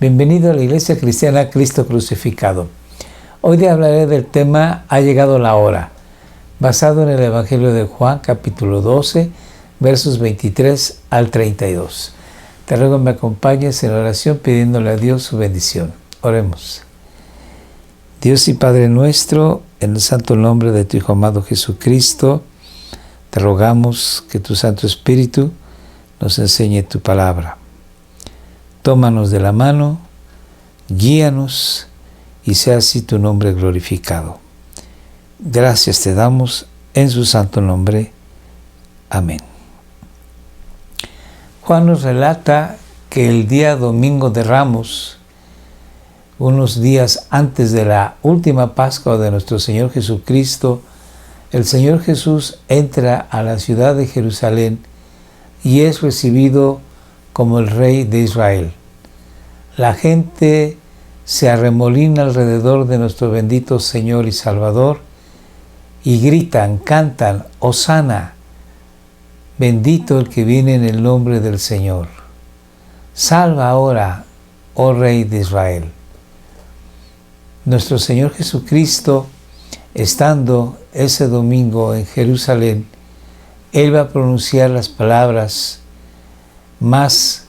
Bienvenido a la Iglesia Cristiana Cristo Crucificado. Hoy te hablaré del tema Ha llegado la hora, basado en el Evangelio de Juan, capítulo 12, versos 23 al 32. Te ruego que me acompañes en la oración pidiéndole a Dios su bendición. Oremos. Dios y Padre nuestro, en el santo nombre de tu Hijo amado Jesucristo, te rogamos que tu Santo Espíritu nos enseñe tu palabra. Tómanos de la mano, guíanos y sea así tu nombre glorificado. Gracias te damos en su santo nombre. Amén. Juan nos relata que el día domingo de Ramos, unos días antes de la última Pascua de nuestro Señor Jesucristo, el Señor Jesús entra a la ciudad de Jerusalén y es recibido como el Rey de Israel. La gente se arremolina alrededor de nuestro bendito Señor y Salvador y gritan, cantan, Hosana, bendito el que viene en el nombre del Señor. Salva ahora, oh Rey de Israel. Nuestro Señor Jesucristo, estando ese domingo en Jerusalén, Él va a pronunciar las palabras más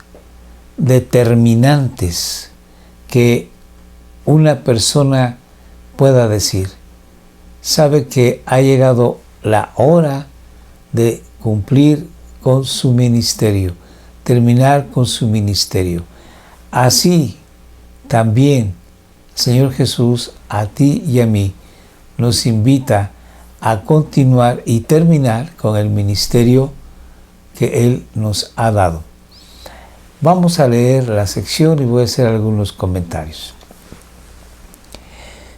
determinantes que una persona pueda decir. Sabe que ha llegado la hora de cumplir con su ministerio, terminar con su ministerio. Así también, Señor Jesús, a ti y a mí, nos invita a continuar y terminar con el ministerio que Él nos ha dado. Vamos a leer la sección y voy a hacer algunos comentarios.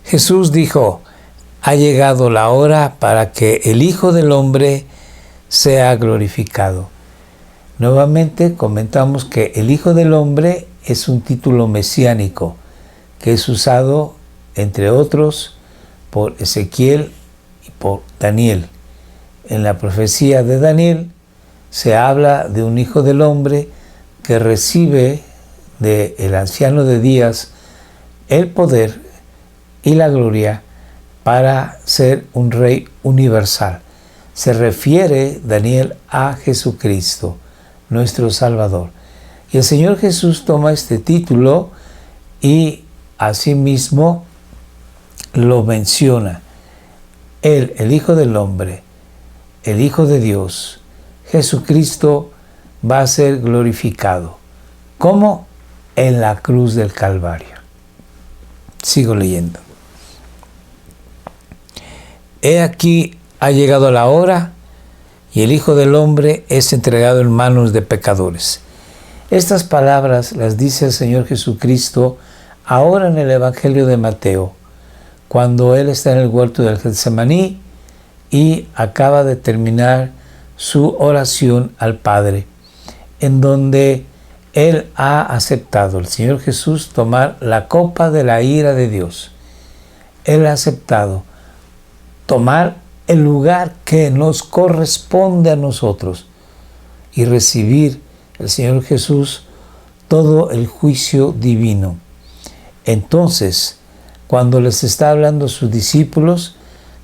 Jesús dijo, ha llegado la hora para que el Hijo del Hombre sea glorificado. Nuevamente comentamos que el Hijo del Hombre es un título mesiánico que es usado, entre otros, por Ezequiel y por Daniel. En la profecía de Daniel se habla de un Hijo del Hombre que recibe del anciano de días el poder y la gloria para ser un rey universal. Se refiere Daniel a Jesucristo, nuestro Salvador. Y el Señor Jesús toma este título y asimismo lo menciona. Él, el Hijo del Hombre, el Hijo de Dios, Jesucristo, va a ser glorificado. ¿Cómo? En la cruz del Calvario. Sigo leyendo. He aquí ha llegado la hora y el Hijo del Hombre es entregado en manos de pecadores. Estas palabras las dice el Señor Jesucristo ahora en el Evangelio de Mateo, cuando Él está en el huerto del Getsemaní y acaba de terminar su oración al Padre, en donde Él ha aceptado, el Señor Jesús, tomar la copa de la ira de Dios. Él ha aceptado tomar el lugar que nos corresponde a nosotros y recibir el Señor Jesús todo el juicio divino. Entonces, cuando les está hablando a sus discípulos,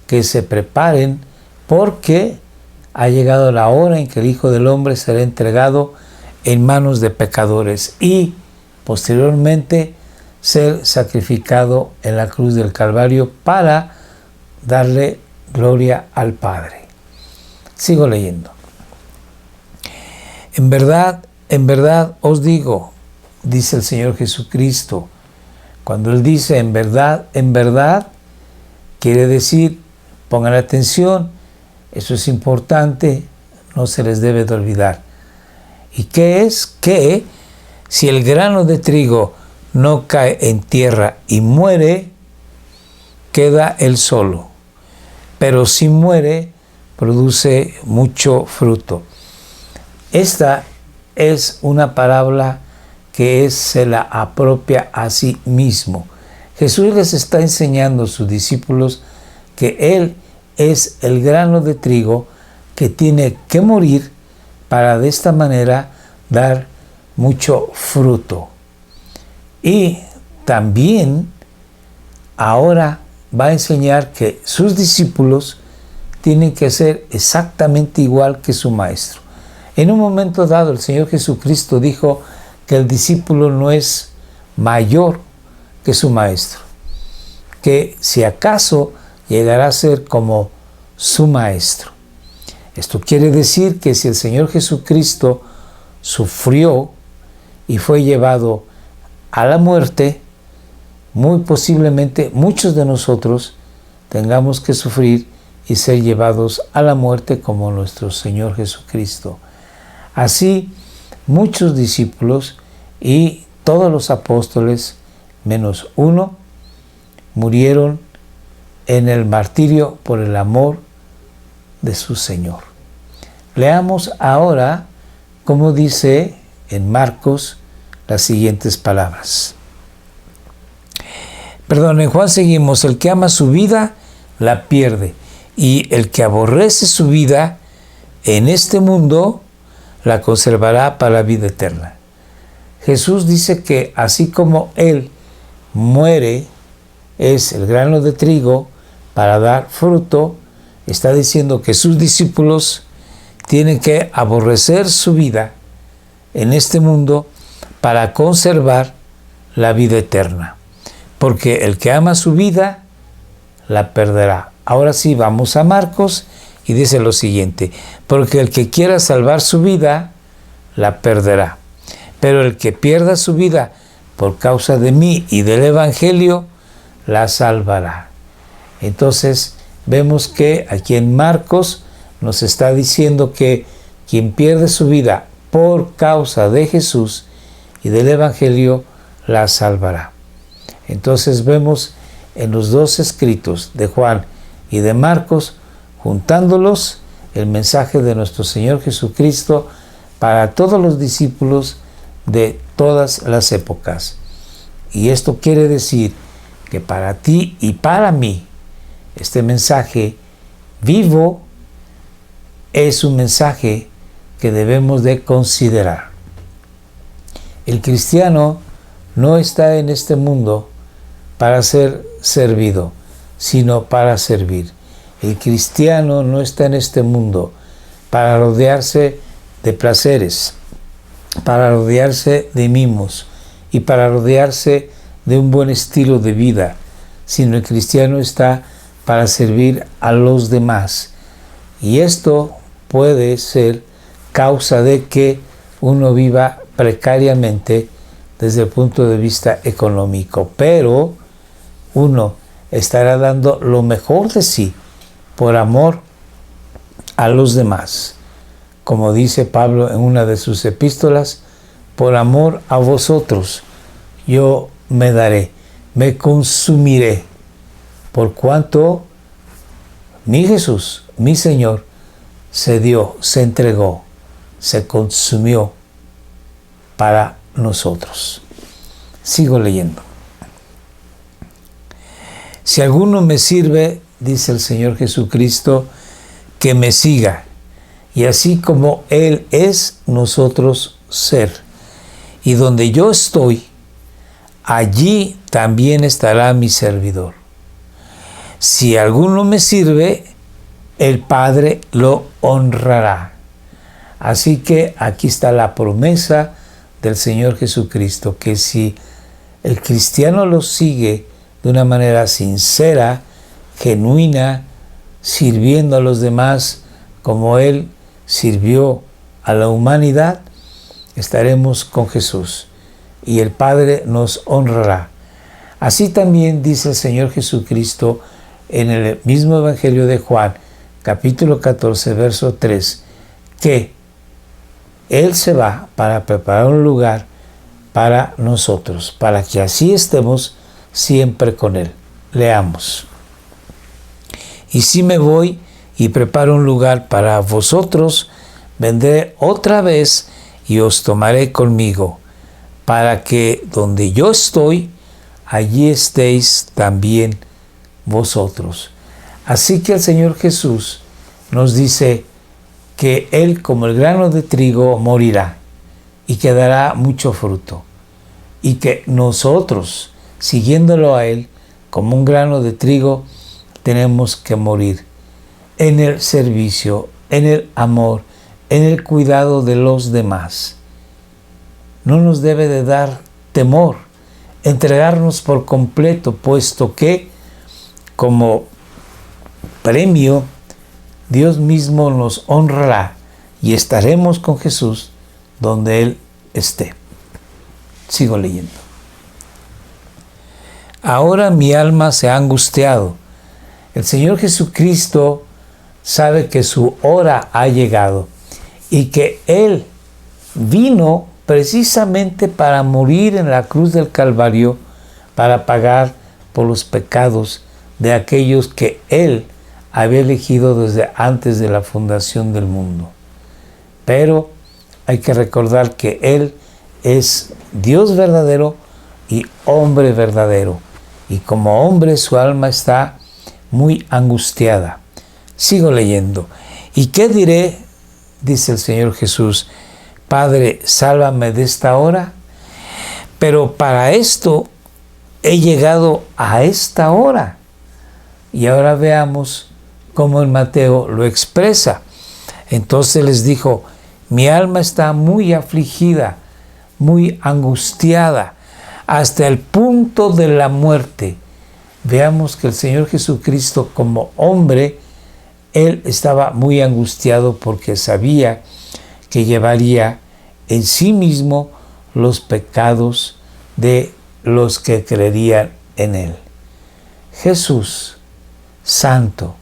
que se preparen porque ha llegado la hora en que el Hijo del Hombre será entregado en manos de pecadores y posteriormente ser sacrificado en la cruz del Calvario para darle gloria al Padre. Sigo leyendo. En verdad os digo, dice el Señor Jesucristo. Cuando Él dice en verdad, quiere decir, pongan atención, eso es importante, no se les debe de olvidar. ¿Y qué es? Que si el grano de trigo no cae en tierra y muere, queda él solo. Pero si muere, produce mucho fruto. Esta es una parábola que se la apropia a sí mismo. Jesús les está enseñando a sus discípulos que Él es el grano de trigo que tiene que morir para de esta manera dar mucho fruto. Y también ahora va a enseñar que sus discípulos tienen que ser exactamente igual que su maestro. En un momento dado, el Señor Jesucristo dijo que el discípulo no es mayor que su maestro, que si acaso llegará a ser como su maestro. Esto quiere decir que si el Señor Jesucristo sufrió y fue llevado a la muerte, muy posiblemente muchos de nosotros tengamos que sufrir y ser llevados a la muerte como nuestro Señor Jesucristo. Así, muchos discípulos y todos los apóstoles, menos uno, murieron en el martirio por el amor de su Señor. Leamos ahora cómo dice en Marcos las siguientes palabras. En Juan seguimos: el que ama su vida la pierde, y el que aborrece su vida en este mundo la conservará para la vida eterna. Jesús dice que así como Él muere, es el grano de trigo para dar fruto, está diciendo que sus discípulos tienen que aborrecer su vida en este mundo para conservar la vida eterna. Porque el que ama su vida la perderá. Ahora sí, vamos a Marcos y dice lo siguiente: porque el que quiera salvar su vida la perderá, pero el que pierda su vida por causa de mí y del Evangelio la salvará. Entonces vemos que aquí en Marcos nos está diciendo que quien pierde su vida por causa de Jesús y del Evangelio la salvará. Entonces vemos en los dos escritos de Juan y de Marcos, juntándolos, el mensaje de nuestro Señor Jesucristo para todos los discípulos de todas las épocas. Y esto quiere decir que para ti y para mí, este mensaje vivo es un mensaje que debemos de considerar. El cristiano no está en este mundo para ser servido, sino para servir. El cristiano no está en este mundo para rodearse de placeres, para rodearse de mimos y para rodearse de un buen estilo de vida, sino el cristiano está para servir a los demás. Y esto puede ser causa de que uno viva precariamente desde el punto de vista económico, pero uno estará dando lo mejor de sí por amor a los demás. Como dice Pablo en una de sus epístolas: por amor a vosotros yo me daré, me consumiré, por cuanto mi Jesús, mi Señor, se dio, se entregó, se consumió para nosotros. Sigo leyendo. Si alguno me sirve, dice el Señor Jesucristo, que me siga, y así como Él es, nosotros ser. Y donde yo estoy, allí también estará mi servidor. Si alguno me sirve, el Padre lo honrará. Así que aquí está la promesa del Señor Jesucristo, que si el cristiano lo sigue de una manera sincera, genuina, sirviendo a los demás como Él sirvió a la humanidad, estaremos con Jesús y el Padre nos honrará. Así también dice el Señor Jesucristo en el mismo Evangelio de Juan, capítulo 14, verso 3, que Él se va para preparar un lugar para nosotros, para que así estemos siempre con Él. Leamos. Y si me voy y preparo un lugar para vosotros, vendré otra vez y os tomaré conmigo, para que donde yo estoy, allí estéis también vosotros. Así que el Señor Jesús nos dice que Él, como el grano de trigo, morirá y quedará mucho fruto. y que nosotros, siguiéndolo a Él, como un grano de trigo, tenemos que morir en el servicio, en el amor, en el cuidado de los demás. No nos debe de dar temor entregarnos por completo, puesto que como premio Dios mismo nos honrará y estaremos con Jesús donde Él esté. Sigo leyendo. Ahora mi alma se ha angustiado. El Señor Jesucristo sabe que su hora ha llegado y que Él vino precisamente para morir en la cruz del Calvario, para pagar por los pecados de aquellos que Él había elegido desde antes de la fundación del mundo. Pero hay que recordar que Él es Dios verdadero y hombre verdadero. Y como hombre su alma está muy angustiada. Sigo leyendo. ¿Y qué diré? Dice el Señor Jesús. Padre, sálvame de esta hora. Pero para esto he llegado a esta hora. Y ahora veamos cómo el Mateo lo expresa. Entonces les dijo, mi alma está muy afligida, muy angustiada, hasta el punto de la muerte. Veamos que el Señor Jesucristo como hombre, Él estaba muy angustiado porque sabía que llevaría en sí mismo los pecados de los que creerían en Él. Jesús, santo,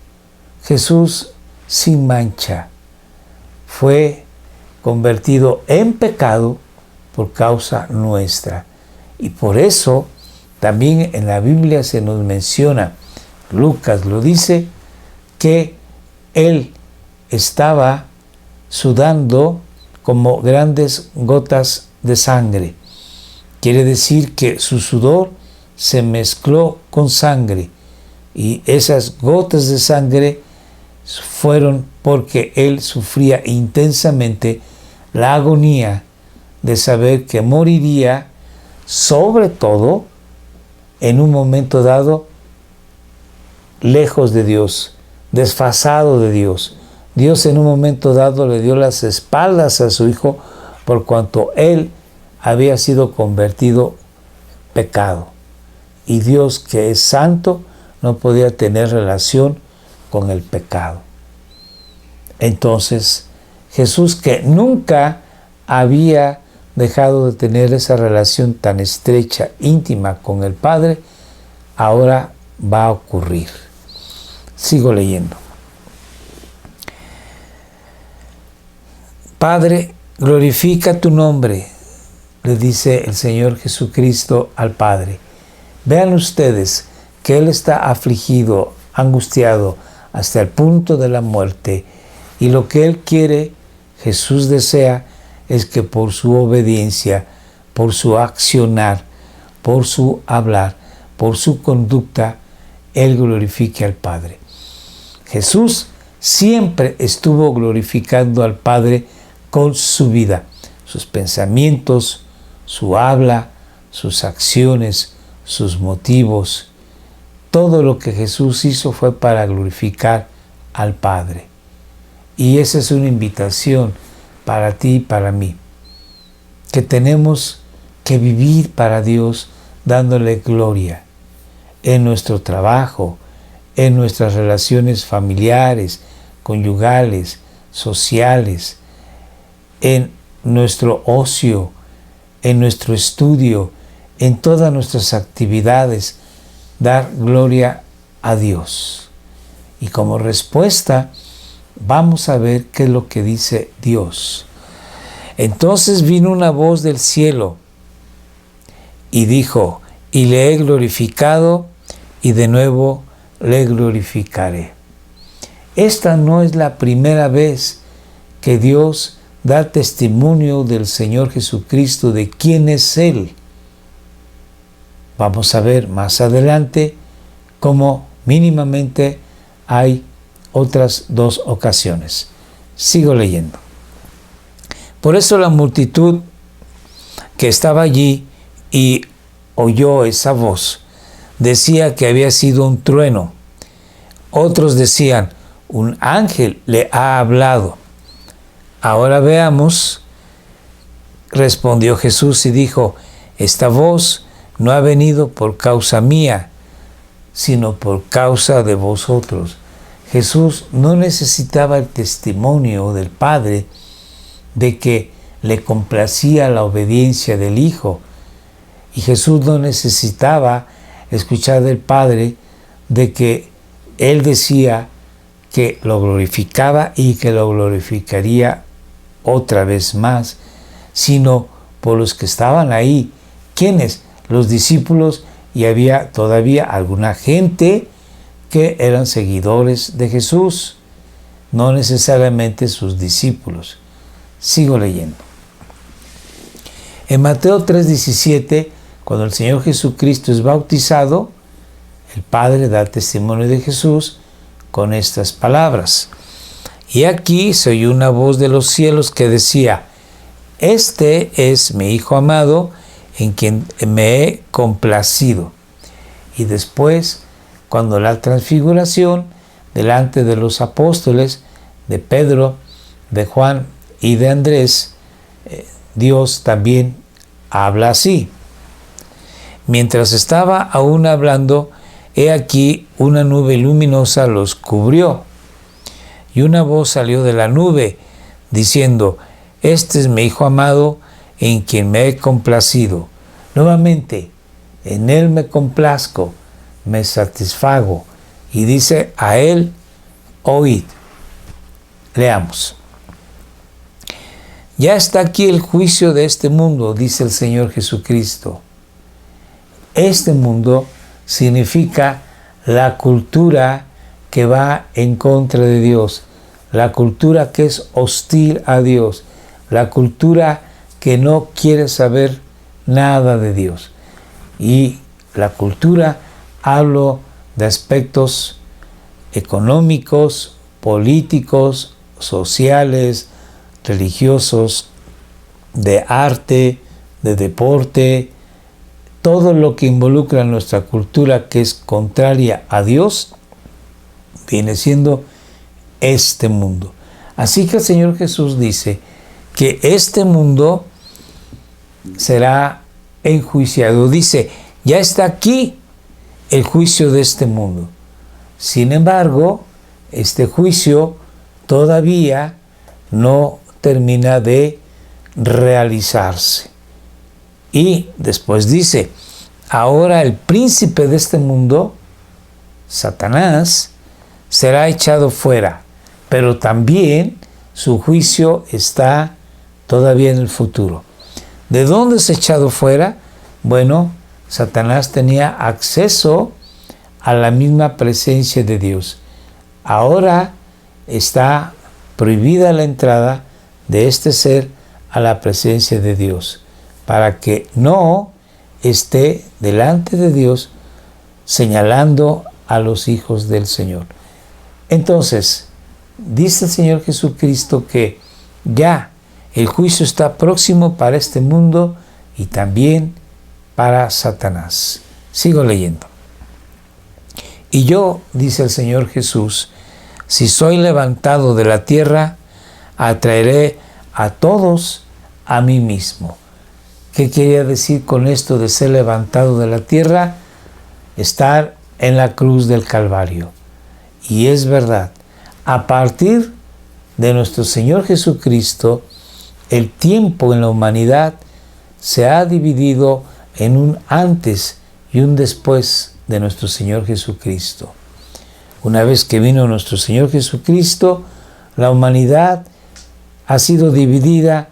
Jesús sin mancha, fue convertido en pecado por causa nuestra. Y por eso también en la Biblia se nos menciona, Lucas lo dice, que Él estaba sudando como grandes gotas de sangre. Quiere decir que su sudor se mezcló con sangre y esas gotas de sangre fueron porque Él sufría intensamente la agonía de saber que moriría, sobre todo en un momento dado, lejos de Dios, desfasado de Dios. Dios en un momento dado le dio las espaldas a su Hijo por cuanto Él había sido convertido pecado. Y Dios, que es santo, no podía tener relación con el pecado. Entonces, Jesús, que nunca había dejado de tener esa relación tan estrecha, íntima con el Padre, ahora va a ocurrir. Sigo leyendo. Padre, glorifica tu nombre, le dice el Señor Jesucristo al Padre. Vean ustedes que Él está afligido, angustiado, hasta el punto de la muerte. Y lo que Él quiere, Jesús desea, es que por su obediencia, por su accionar, por su hablar, por su conducta, Él glorifique al Padre. Jesús siempre estuvo glorificando al Padre con su vida, sus pensamientos, su habla, sus acciones, sus motivos. Todo lo que Jesús hizo fue para glorificar al Padre. Y esa es una invitación para ti y para mí, que tenemos que vivir para Dios dándole gloria en nuestro trabajo, en nuestras relaciones familiares, conyugales, sociales, en nuestro ocio, en nuestro estudio, en todas nuestras actividades, dar gloria a Dios. Y como respuesta, vamos a ver qué es lo que dice Dios. Entonces vino una voz del cielo y dijo, y le he glorificado y de nuevo le glorificaré. Esta no es la primera vez que Dios da testimonio del Señor Jesucristo, de quién es Él. Vamos a ver más adelante cómo mínimamente hay otras dos ocasiones. Sigo leyendo. Por eso la multitud que estaba allí y oyó esa voz. Decía que había sido un trueno. Otros decían, un ángel le ha hablado. Ahora veamos, respondió Jesús y dijo, esta voz no ha venido por causa mía, sino por causa de vosotros. Jesús no necesitaba el testimonio del Padre de que le complacía la obediencia del Hijo. Y Jesús no necesitaba escuchar del Padre de que Él decía que lo glorificaba y que lo glorificaría otra vez más, sino por los que estaban ahí. ¿Quiénes? Los discípulos, y había todavía alguna gente que eran seguidores de Jesús, no necesariamente sus discípulos. Sigo leyendo. En Mateo 3:17, cuando el Señor Jesucristo es bautizado, el Padre da testimonio de Jesús con estas palabras. Y aquí se oyó una voz de los cielos que decía, este es mi Hijo amado, en quien me he complacido. Y después, cuando la transfiguración, delante de los apóstoles, de Pedro, de Juan y de Andrés, Dios también habla así. Mientras estaba aún hablando, he aquí una nube luminosa los cubrió. Y una voz salió de la nube, diciendo, este es mi Hijo amado, en quien me he complacido. Nuevamente, en Él me complazco, me satisfago. Y dice, a Él oíd. Leamos. Ya está aquí el juicio de este mundo, dice el Señor Jesucristo. Este mundo significa la cultura que va en contra de Dios, la cultura que es hostil a Dios, la cultura que no quiere saber nada de Dios. Y la cultura, hablo de aspectos económicos, políticos, sociales, religiosos, de arte, de deporte, todo lo que involucra nuestra cultura que es contraria a Dios, viene siendo este mundo. Así que el Señor Jesús dice que este mundo será enjuiciado. Dice, ya está aquí el juicio de este mundo. Sin embargo, este juicio todavía no termina de realizarse. Y después dice, ahora el príncipe de este mundo, Satanás, será echado fuera, pero también su juicio está todavía en el futuro. ¿De dónde es echado fuera? Bueno, Satanás tenía acceso a la misma presencia de Dios. Ahora está prohibida la entrada de este ser a la presencia de Dios, para que no esté delante de Dios señalando a los hijos del Señor. Entonces, dice el Señor Jesucristo que ya el juicio está próximo para este mundo y también para Satanás. Sigo leyendo. Y yo, dice el Señor Jesús, si soy levantado de la tierra, atraeré a todos a mí mismo. ¿Qué quería decir con esto de ser levantado de la tierra? Estar en la cruz del Calvario. Y es verdad, a partir de nuestro Señor Jesucristo, el tiempo en la humanidad se ha dividido en un antes y un después de nuestro Señor Jesucristo. Una vez que vino nuestro Señor Jesucristo, la humanidad ha sido dividida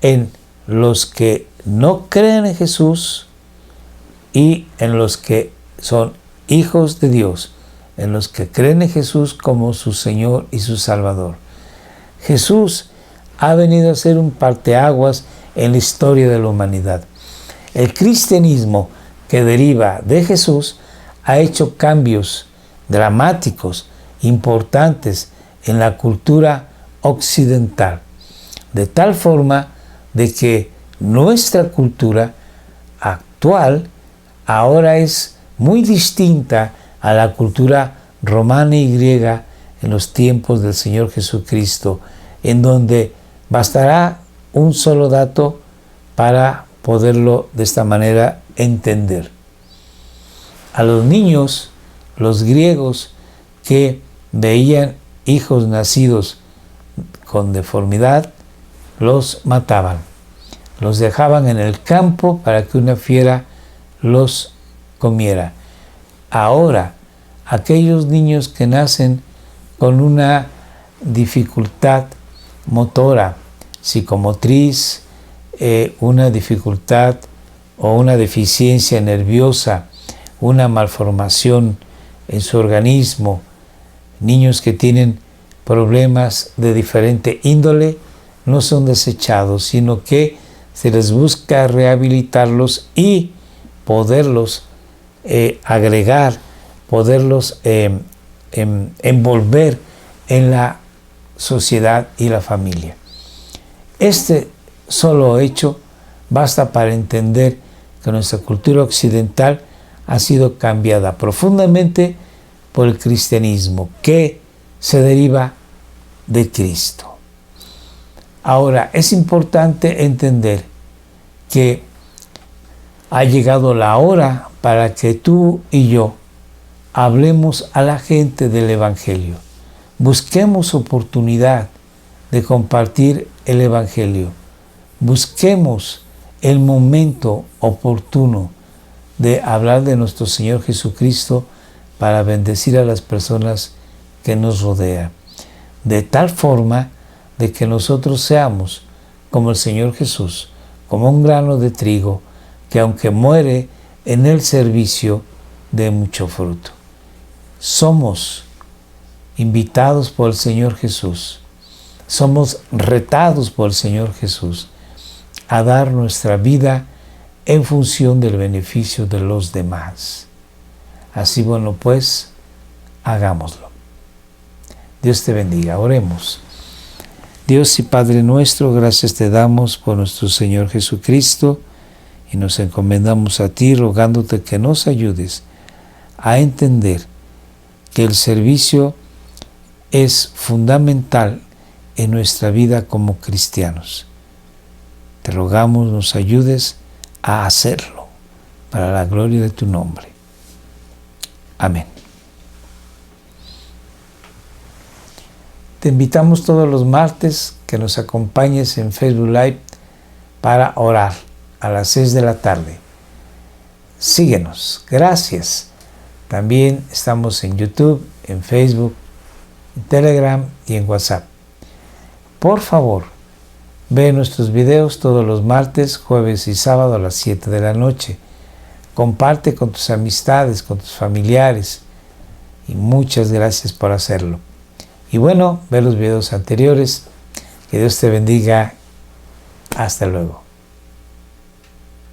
en los que no creen en Jesús y en los que son hijos de Dios, en los que creen en Jesús como su Señor y su Salvador. Jesús ha venido a ser un parteaguas en la historia de la humanidad. El cristianismo que deriva de Jesús ha hecho cambios dramáticos, importantes en la cultura occidental, de tal forma de que nuestra cultura actual ahora es muy distinta a la cultura romana y griega en los tiempos del Señor Jesucristo, en donde bastará un solo dato para poderlo de esta manera entender. A los niños, los griegos que veían hijos nacidos con deformidad, los mataban. Los dejaban en el campo para que una fiera los comiera. Ahora, aquellos niños que nacen con una dificultad motora, psicomotriz, una dificultad o una deficiencia nerviosa, una malformación en su organismo, niños que tienen problemas de diferente índole, no son desechados, sino que se les busca rehabilitarlos y poderlos agregar, poderlos envolver en la sociedad y la familia. Este solo hecho basta para entender que nuestra cultura occidental ha sido cambiada profundamente por el cristianismo, que se deriva de Cristo. Ahora, es importante entender que ha llegado la hora para que tú y yo hablemos a la gente del Evangelio. Busquemos oportunidad de compartir el Evangelio. Busquemos el momento oportuno de hablar de nuestro Señor Jesucristo para bendecir a las personas que nos rodean. De tal forma de que nosotros seamos como el Señor Jesús, como un grano de trigo que aunque muere en el servicio, dé mucho fruto. Somos invitados por el Señor Jesús, somos retados por el Señor Jesús a dar nuestra vida en función del beneficio de los demás. Así, bueno, pues, hagámoslo. Dios te bendiga. Oremos. Dios y Padre nuestro, gracias te damos por nuestro Señor Jesucristo y nos encomendamos a ti rogándote que nos ayudes a entender que el servicio es fundamental en nuestra vida como cristianos. Te rogamos nos ayudes a hacerlo para la gloria de tu nombre. Amén. Te invitamos todos los martes que nos acompañes en Facebook Live para orar a las 6 de la tarde. Síguenos. Gracias. También estamos en YouTube, en Facebook, en Telegram y en WhatsApp. Por favor, ve nuestros videos todos los martes, jueves y sábado a las 7 de la noche. Comparte con tus amistades, con tus familiares. Y muchas gracias por hacerlo. Y bueno, ve los videos anteriores. Que Dios te bendiga. Hasta luego.